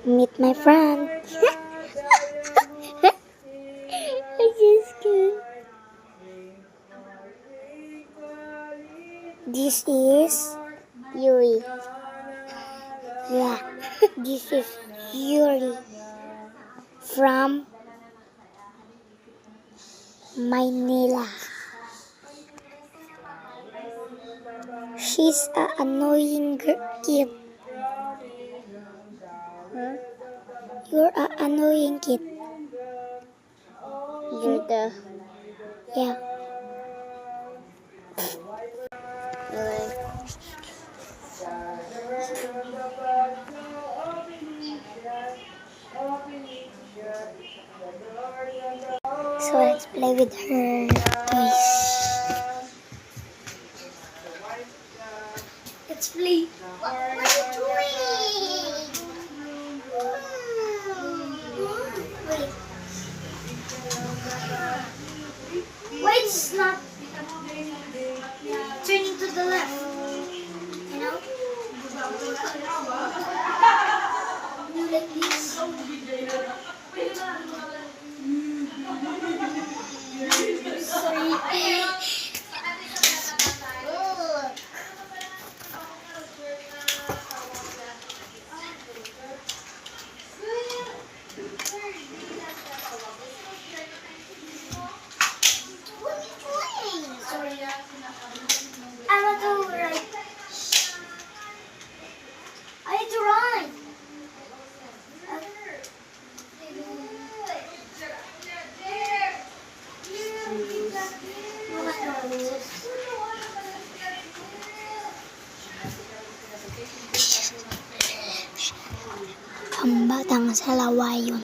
Meet my friend. I just can't. This is Yuri. Yeah, this is Yuri from Manila. She's an annoying kid. Huh? You're an annoying kid. You're the... Yeah. Okay. So let's play with her toys. Let's play. What are you doing? Wait. Why it's not turning to the left? You know? Do like this. Sorry. What are you doing? Sorry. I want to run. I need to run. Ang batang salawayon.